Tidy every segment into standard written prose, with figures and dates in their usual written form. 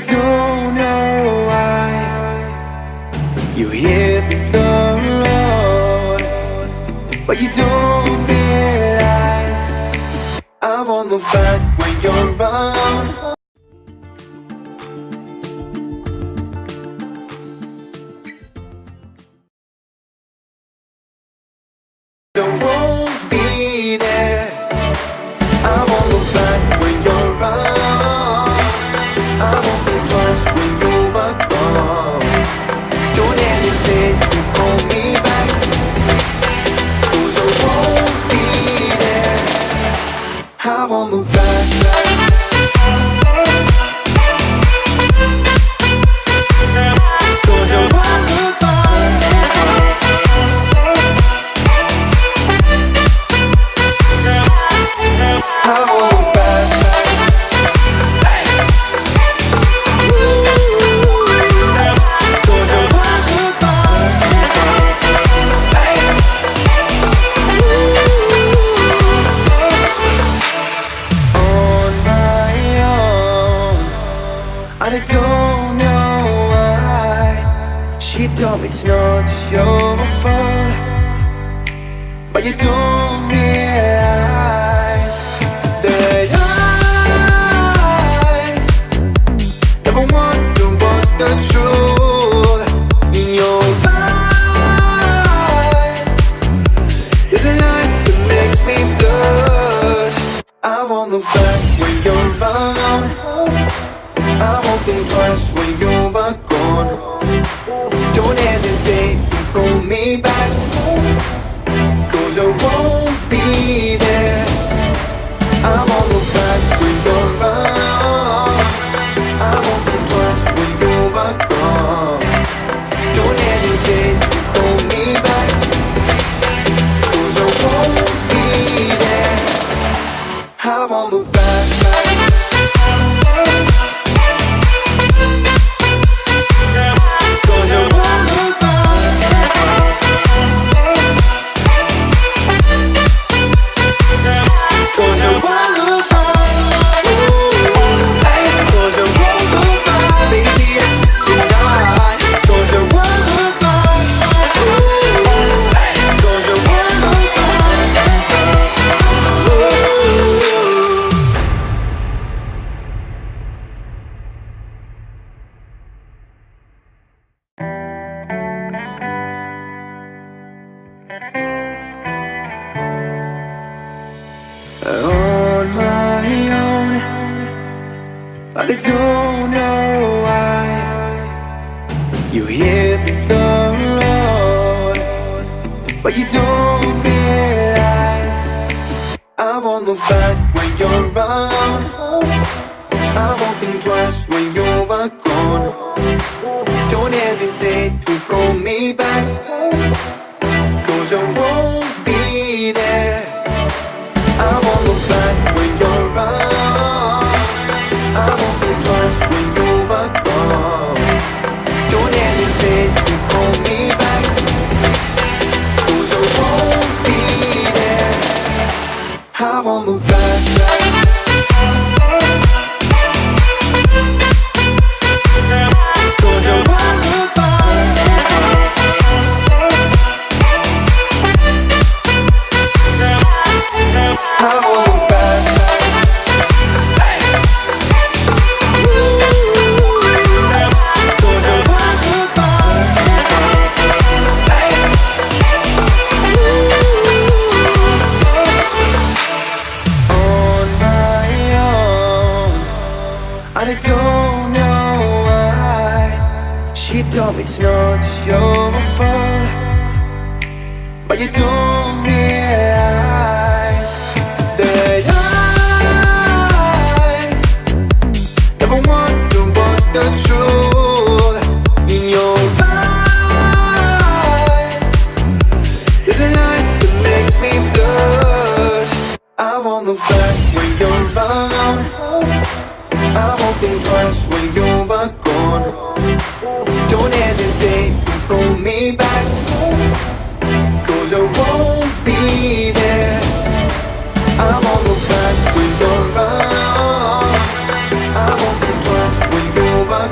don't know why you hit the road, but you don't realize I won't look back when you're around. I won't be there. I won't look back when you're around. I won't think twice when you are gone. Don't hesitate to call me back, 'cause I won't be there. I won't look back. I don't know why she told me it's not your fault, but you don't realize that I never wonder what's the truth in your eyes. There's a light that makes me blush. I won't look back when you're around. I won't think twice when you are gone. Don't hesitate to call me back, 'cause I won't be there. I won't look back when you're around. I won't think twice when you are gone. Don't hesitate to call me back, 'cause I won't be there. I won't look back. On my own, but I don't know why you hit the road, but you don't realize I won't look back when you're around. I won't think twice when you are gone. Don't hesitate to call me back, 'cause I won't be there. I won't look back when you're around. I won't think twice when you are gone. Don't hesitate to call me back, 'cause I won't be there. I won't look back. I don't know why she told me it's not your fault, but you don't realize that I never wonder what's the truth in your eyes. There's a light that makes me blush. I won't look back when you're around. I won't think twice when you are gone. Don't hesitate to call me back, 'cause I won't be there. I won't look back when you're around. I won't think twice when you are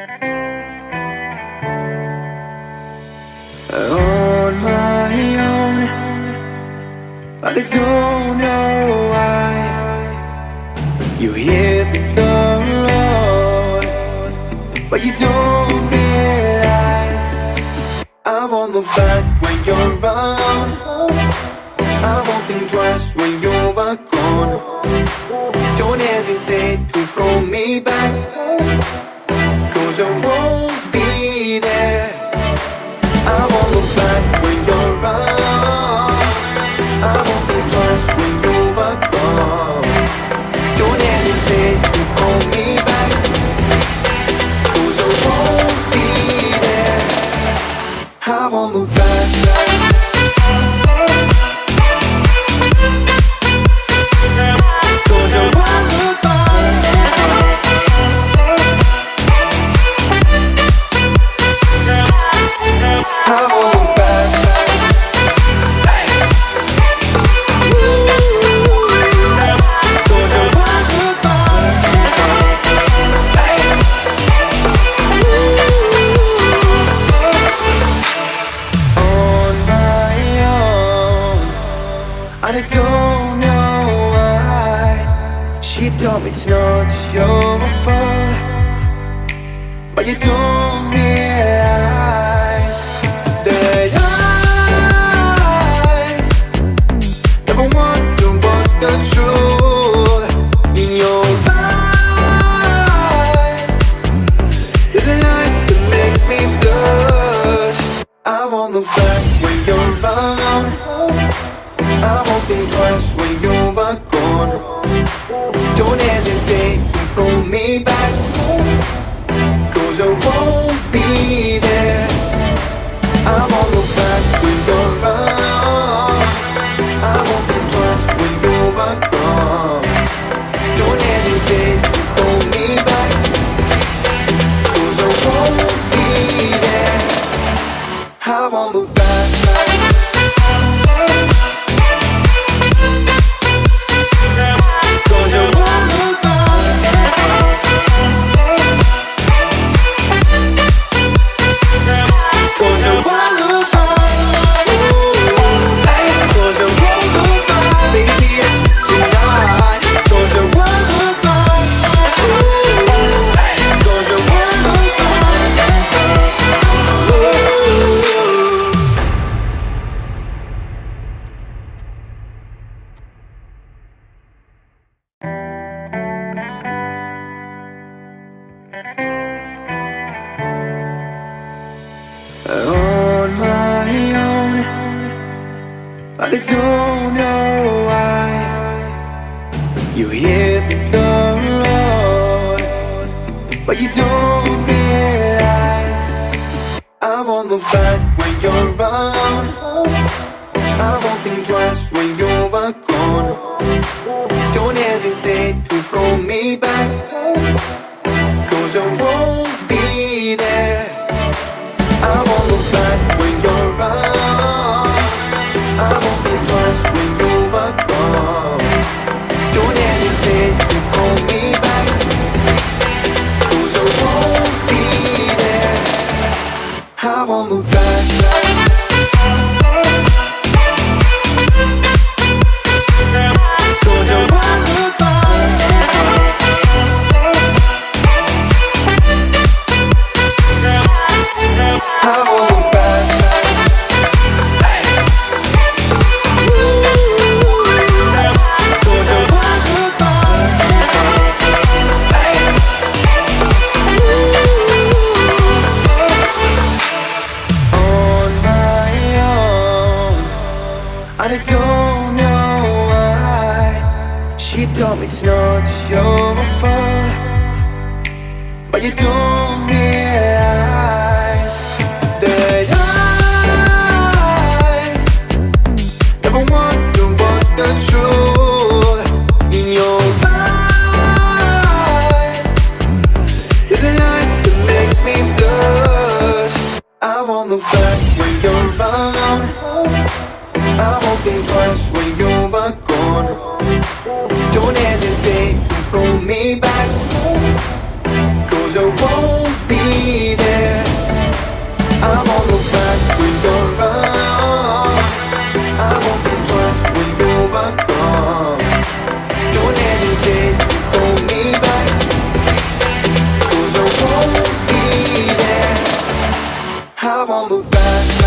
On my own, but I don't know why. You hit the road, but you don't realize I won't look back when you're around. I won't think twice when you're gone. Don't hesitate to call me back, 'cause I won't be there. I won't look back when you're around. I won't think twice when you're gone. Don't hesitate to call me back, 'cause I won't be there. I won't look back. I don't know why. She told me it's not your fault, but you don't realize that I never want to watch the truth in your eyes. There's a light that makes me blush. I won't look back when you're around. I won't think twice when you're gone. Don't hesitate to call me back, 'cause I won't be there. I won't look back when you're around. I won't think twice when you're gone. Don't hesitate to call me back, 'cause I won't be there. I won't look back. On my own, but I don't know why. You hit the road, but you don't realize I won't look back when you're around. I won't think twice when you're gone. Don't hesitate to call me back, 'cause I won't be there. I won't look back when you're around. I won't think twice when you're gone. Don't hesitate to call me back, 'cause I won't be there. I won't look back. I don't know why. She told me it's not your fault, but you don't realize that I never want to watch the truth in your eyes. There's a light that makes me blush. I won't look back when you're around. I won't think twice when you're gone. Don't hesitate to call me back, 'cause I won't be there. I won't look back when you're alone. I won't think twice when you're gone. Don't hesitate to pull me back, 'cause I won't be there. I won't look back.